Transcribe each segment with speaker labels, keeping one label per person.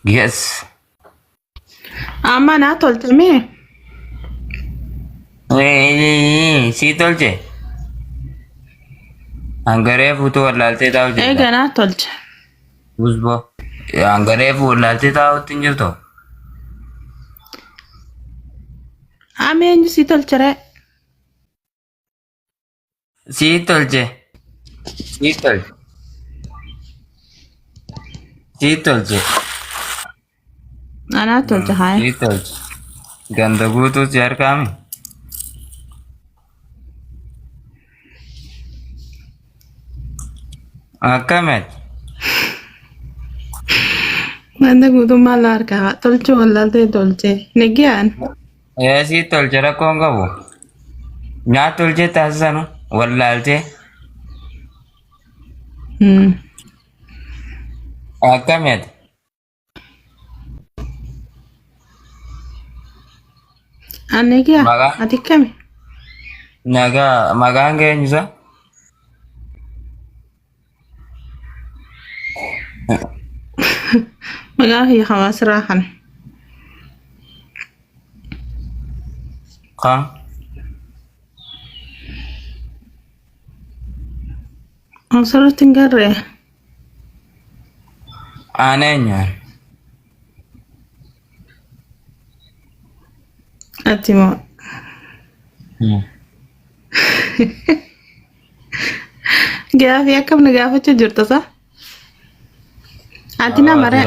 Speaker 1: Yes.
Speaker 2: Amma naa tolchame.
Speaker 1: Si tolche. Hangaree fuutuu wallaaltee taa'u jirta.
Speaker 2: Eega naa tolcha.
Speaker 1: Usbo. Hangaree fuutuu wallaaltee taa'utti hin jirtu.
Speaker 2: Amma eenyu si tolchere?
Speaker 1: Si tolche. Si tolche. Si tolche.
Speaker 2: Anaa tolcha haaya.
Speaker 1: Si tolche. Ganda guutuu si harkaami. Akkamet.
Speaker 2: Ganda guutummaa laa harkaa tolcha wallaaltee tolche. Negiyaan.
Speaker 1: Si tolche rakkoon qabu. Nyaata tolchee taasisanu wallaaltee. Akkamet.
Speaker 2: Negiyaa.
Speaker 1: Maqaa.
Speaker 2: Ati kami?
Speaker 1: Nagaa maqaan keenyusa.
Speaker 2: Maqaa kiyya hawaasiraa kana.
Speaker 1: Kan.
Speaker 2: Asirratti hin garree.
Speaker 1: Aaneenyaan.
Speaker 2: Ati moo. Gaafii akkam na gaafachuu jirta sa? Ati namaree.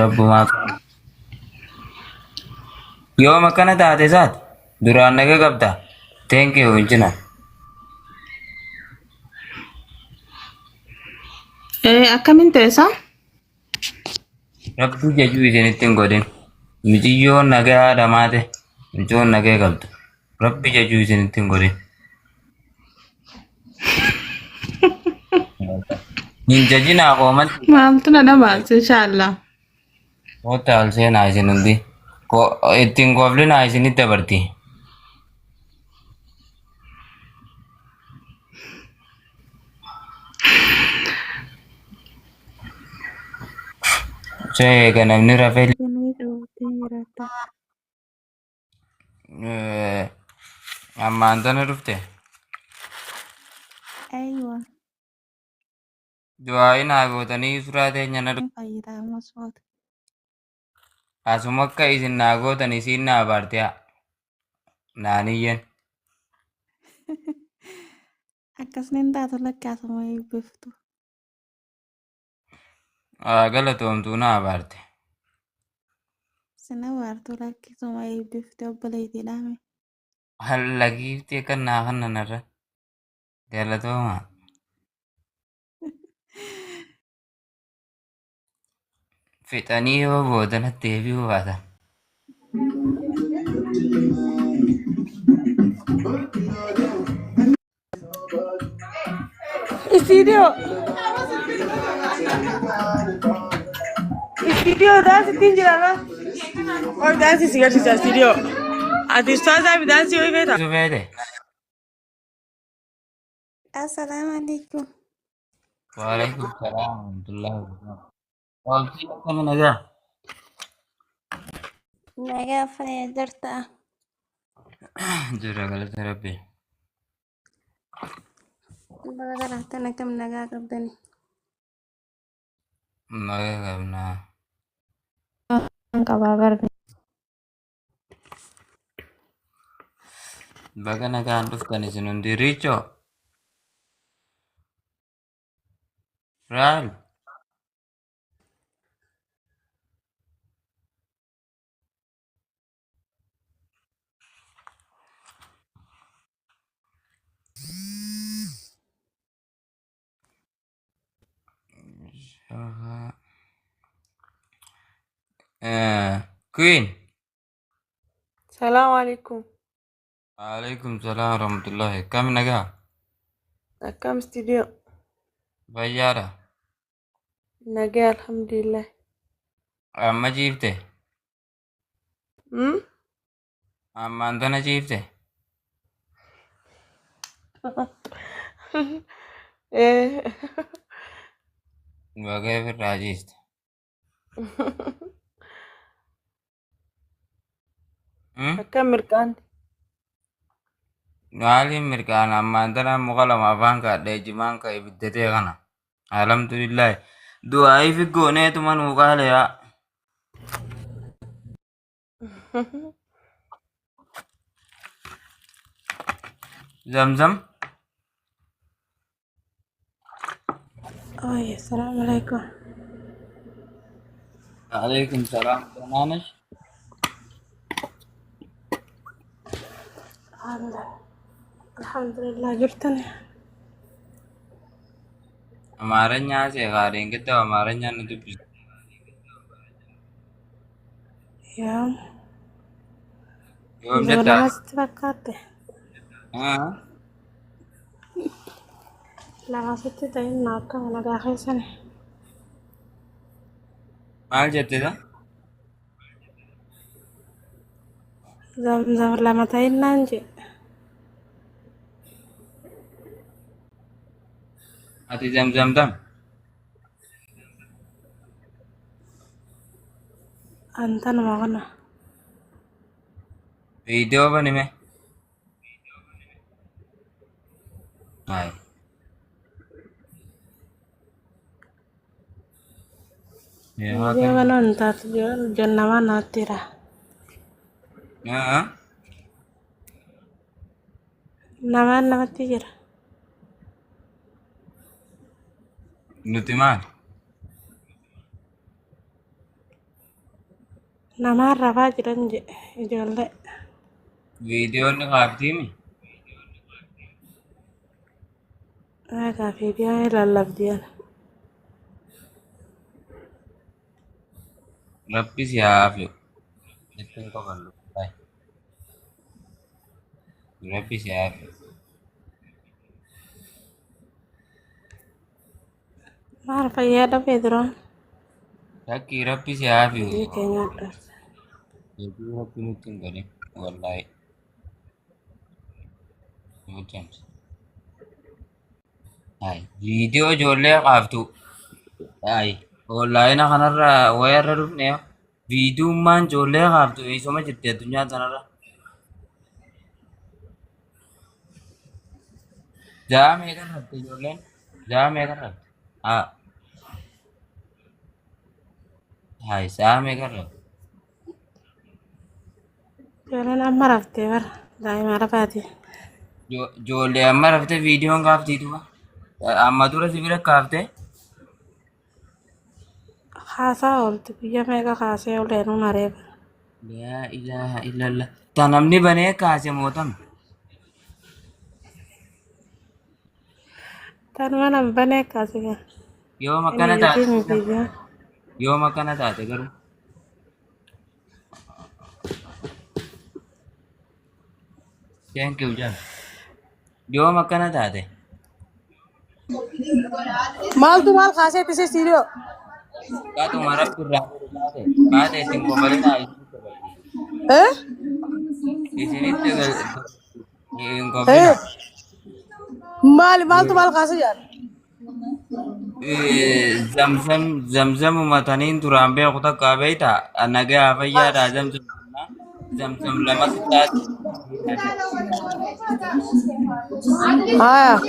Speaker 1: Yooma kana taate isaati duraan naga qabda. Thank you injina.
Speaker 2: Akkamiin teessa?
Speaker 1: Rabbi jajuu isinitti hin godhin. Miciyyoon nagaa haadhamaate. Micoon nagee qabdu. Rabbi jajuu isinitti hin godhin. Hin jajinaa qoomatti.
Speaker 2: Maaltu na dhamaalse inshaallah.
Speaker 1: Wata alseenaa isin hundi. Ittiin qoflinaa isinitti dabarti. Eega namni rafee ammaan tana dhufte.
Speaker 3: Aywa,
Speaker 1: Du'aayi naa gootanii suuraa teenya na dhufte.
Speaker 3: fayyadamu soota.
Speaker 1: Asuma akka isin naa gootan isiin naa baartiyaa. Naaniyyen.
Speaker 3: Akkasni taatu lakkaasuma eebbiftu.
Speaker 1: Galatoomtuu naa baarte.
Speaker 3: Sina waartuu lakkisuma eebbifte obboleettiidhaame.
Speaker 1: Hallagiiftii akka naa kannanarra. Galatoomaa. Fixanii yoo boodanatti deebi'uu baatan.
Speaker 2: Studio. Studio dansi tinjirama. Oh dansi sigarsiisa studio. Ati ustaazaa fi dansi ho'i beektaa?
Speaker 1: Sufeete.
Speaker 3: Assalaamu alaikum.
Speaker 1: Waalaikum salaam warahmatullahi wabarakatuh. Waqtii akkami nagaa?
Speaker 3: Nagaa fayyee jirtaa?
Speaker 1: Jira galata rabbii.
Speaker 3: Baga garaattan akkam nagaa qabdani?
Speaker 1: Nagaa qabnaa.
Speaker 3: Qabaa barbe.
Speaker 1: Baga nagaan dhuftan isin hundi riichoo. Raal. Queen.
Speaker 2: Salaamu alaikum.
Speaker 1: Waalaikum salaam warahmatullahi. Kam nagaa?
Speaker 2: Akkam studio.
Speaker 1: Fayyaadha.
Speaker 2: Nagaa alhamdulillah.
Speaker 1: Amma ciifte. Ammaan tana ciifte. Baga ofirraa ciiste.
Speaker 2: Akkam mirqaanti.
Speaker 1: Maaliin mirkaan ammaan tana muka lama afaan kaadhee jimaan ka'e biddatee kana. Alhamdulillahi. Du'aayi fi gooneetuma nuu qaale yaa. Zamzam.
Speaker 3: Ay, assalamualaikum.
Speaker 1: Alaikum salam. Naanash.
Speaker 3: Alhamdulillah jirtani.
Speaker 1: Amaaranya see gaariin gidduu amaaranya nu dubbisu.
Speaker 3: Ya,
Speaker 1: Yoom
Speaker 3: zona
Speaker 1: jettaa?
Speaker 3: mas fakkaate. Lama sitti ta'in akka mana gaafaysani.
Speaker 1: Maal jettisa?
Speaker 3: Zamzam lama ta'in naan jedhe.
Speaker 1: Ati zamzamtam.
Speaker 3: Antanuma kana.
Speaker 1: Viidiyoo banime. Hai. Yaa
Speaker 3: Dia
Speaker 1: kan.
Speaker 3: kana antat jonna mana tira. Namatti jira.
Speaker 1: Nuti maal?
Speaker 3: Namaan rafaa jiran jedhe ijoollee.
Speaker 1: Viidiyoon qaabtiimi.
Speaker 3: Egaa fiidiyoo lallabdiyan.
Speaker 1: Rabbi si haa hafu. Jettiin qoballu. Rabbi si haa hafu.
Speaker 3: Maal fayyada Pedroon?
Speaker 1: Lakkii rabbi si haa hafu.
Speaker 3: Biyya keenya addaas.
Speaker 1: Hedduu rabbi nutti hin godhin. Wallaahi. Nuti hai. Viidiyoo ijoollee qaabtu. Hai. Onlaayina kanarra wayarra dhufne viidiyummaan ijoollee qaabtu eessuma jirti addunyaa kanarra. Ja'a meeqa irratti ijoolleen? Ja'a meeqa irratti? Haa. Hai. Sa'a meeqa irratti?
Speaker 3: Ijoolleen amma raftee bara daa'ima rafaati.
Speaker 1: Ijoollee amma raftee viidiyoon qaabtiituma. Amma dura si bira qaaftee?
Speaker 3: Haasaa oolti biyya meeqa kaasee oleenuu mareeba.
Speaker 1: Laa ilaaha illallah. Ta namni banee kaase mootam.
Speaker 3: Tan mana banee kaase kan.
Speaker 1: Yoom
Speaker 3: Inni
Speaker 1: akkana
Speaker 3: yuutii
Speaker 1: taate?
Speaker 3: mitiigaa.
Speaker 1: Yoom akkana taate garuu? Thank you Jan. Yoom akkana taate?
Speaker 2: Maaltu maal kaasee tise siidiyoo?
Speaker 1: Kaatuma rabbi irraa taate. Baate isin qofalinaa isinitti hin qofina.
Speaker 2: Maaltu maal kaasee jaan?
Speaker 1: Zamzam umataniin duraan beeku takka beeyta nagaa fayyaadha zamzam. Zamzam lama taate.
Speaker 2: Haa.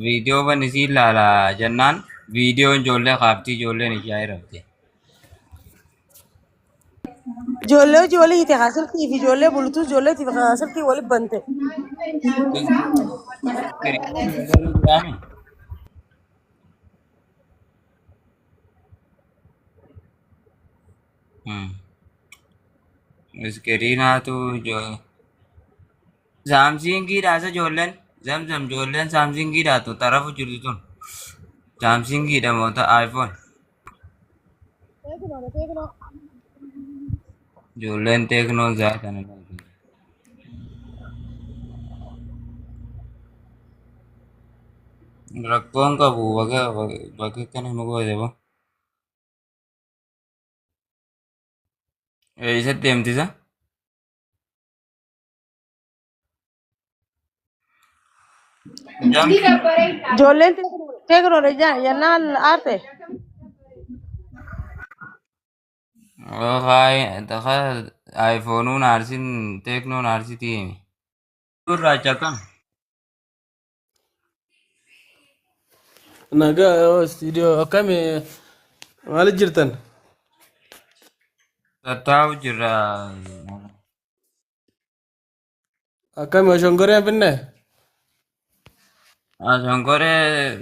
Speaker 1: Viidiyoo bani si ilaala jennaan viidiyoon ijoollee qaabtii ijoolleen ishee hirafte.
Speaker 2: Ijoollee hiite silkii fi ijoollee bulutus ijoolleetiif silkii walitti bante.
Speaker 1: Miskiriinaatu saamsingiidhaas ijoolleen zamzam ijoolleen saamsingiidhaatu xarafu jirtu tun saamsingiidha moota iPhone. Ijoolleen teeknoon zaatan rakkoon qabu bakka kana nu goote bo. Eessatti deemtisa?
Speaker 2: Ijoolleen teeknoo. teknolojia jennaan aarte.
Speaker 1: Okai, taka iPhone narsin, Tecno narsi tiimi. Gurraacha akkam?
Speaker 4: Nagaa studio akkami maaliif jirtan?
Speaker 1: Tattaa'u jirra.
Speaker 4: Akkami oshongoreen finne?
Speaker 1: Ashankoree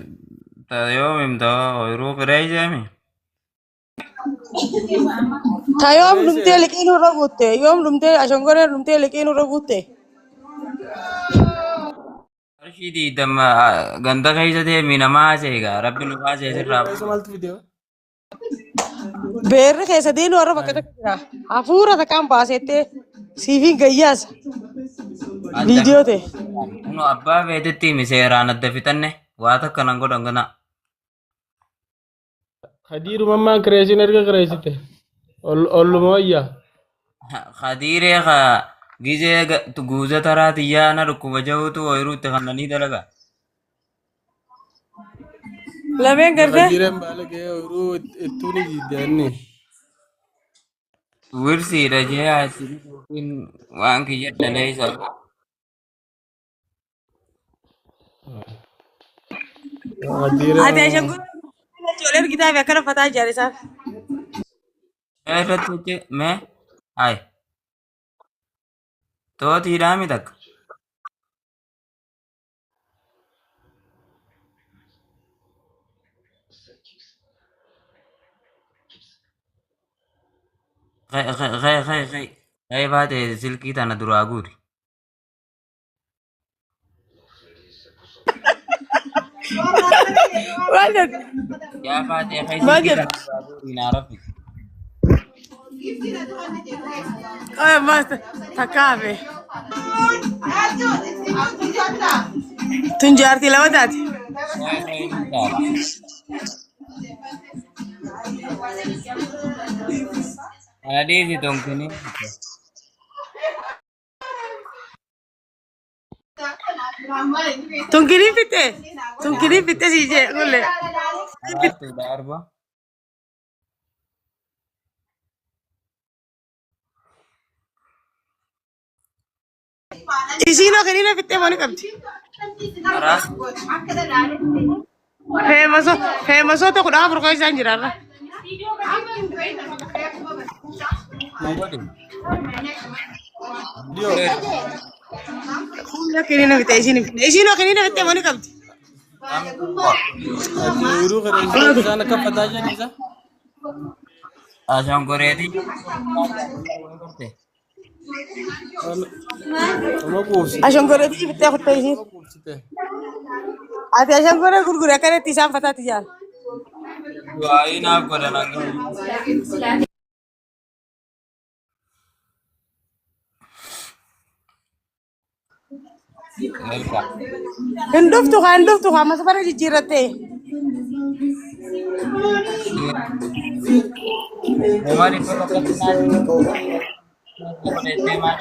Speaker 1: yoomim ta'u oyruu qiree ijeemi.
Speaker 2: Ta yoom dhumtee liqiin irra guutte yoom dhumtee ashongoreen dhumtee liqiin irra guutte.
Speaker 1: Qarshii diidama ganda keessa deemi namaa seegaa rabbi nu baasee sirraa.
Speaker 4: Keessa maaltu fidee?
Speaker 2: Beerri keessa diinuu warra bakka takka jira. Hafuura takkaan baasettee siifin gayyaasa. Viidiyoo ta'e.
Speaker 1: Nu abbaa feetetti himi seeraan adda fixanne waa takka nan godhan gana.
Speaker 4: Hadiiru mammaan kireesiin erga kireessite. Olluma wayyaa.
Speaker 1: Khadiiree ka gizee guuza taraa xiyyaa na dhukkuba jahuutu oyruutti kannanii dalaga.
Speaker 2: Lameen gartee.
Speaker 4: Hadiireen baala ga'ee oyruu ittuu ni diiddeanni.
Speaker 1: Wirsiidha jee asii waan kiyya dhalee isa.
Speaker 4: Hadiireen.
Speaker 2: Ati ashongoreen ijoollee argitaa fi akkana fataa ijaarisaa.
Speaker 1: Irratti hojje mee hayi tootiidhaa mi takka. Kay baate silkii tana duraa guuri.
Speaker 2: Maal jedhu?
Speaker 1: Yaa baate kay
Speaker 2: Maal
Speaker 1: silkii
Speaker 2: jedhu?
Speaker 1: tana duraa guuri naa raffi.
Speaker 2: Oye mas takkaa hafe. Tun jaartii lama taate.
Speaker 1: Kana dhiisi tonkini.
Speaker 2: Tunkiriin fitte. Tunkiriin fitte sii jee kulle.
Speaker 1: Baattuudha arba.
Speaker 2: Isiin oo kiniina fittee maali qabdi?
Speaker 1: Karaas
Speaker 2: Feemasoota kudha afur koo isaan jiraarra.
Speaker 1: hin godhu.
Speaker 2: Humna kiniina fitte isiin hin fitte. Isiin oo kiniina fittee maali qabdi?
Speaker 4: Oyruu kireessiin isaan akka fataa jiranisa.
Speaker 1: Ashangoreetii.
Speaker 4: Oma kuufsite.
Speaker 2: Ashongoreetii fittee kuttee isiin.
Speaker 4: Kuufsite.
Speaker 2: Ati ashongoree gurgure akkanatti isaan fataatti jaala.
Speaker 1: Du'aayi naaf godhan akka.
Speaker 2: Hin dhuftu haa masa bara jijjiirrattee.
Speaker 1: Memang itu lokasi nasi. Maaf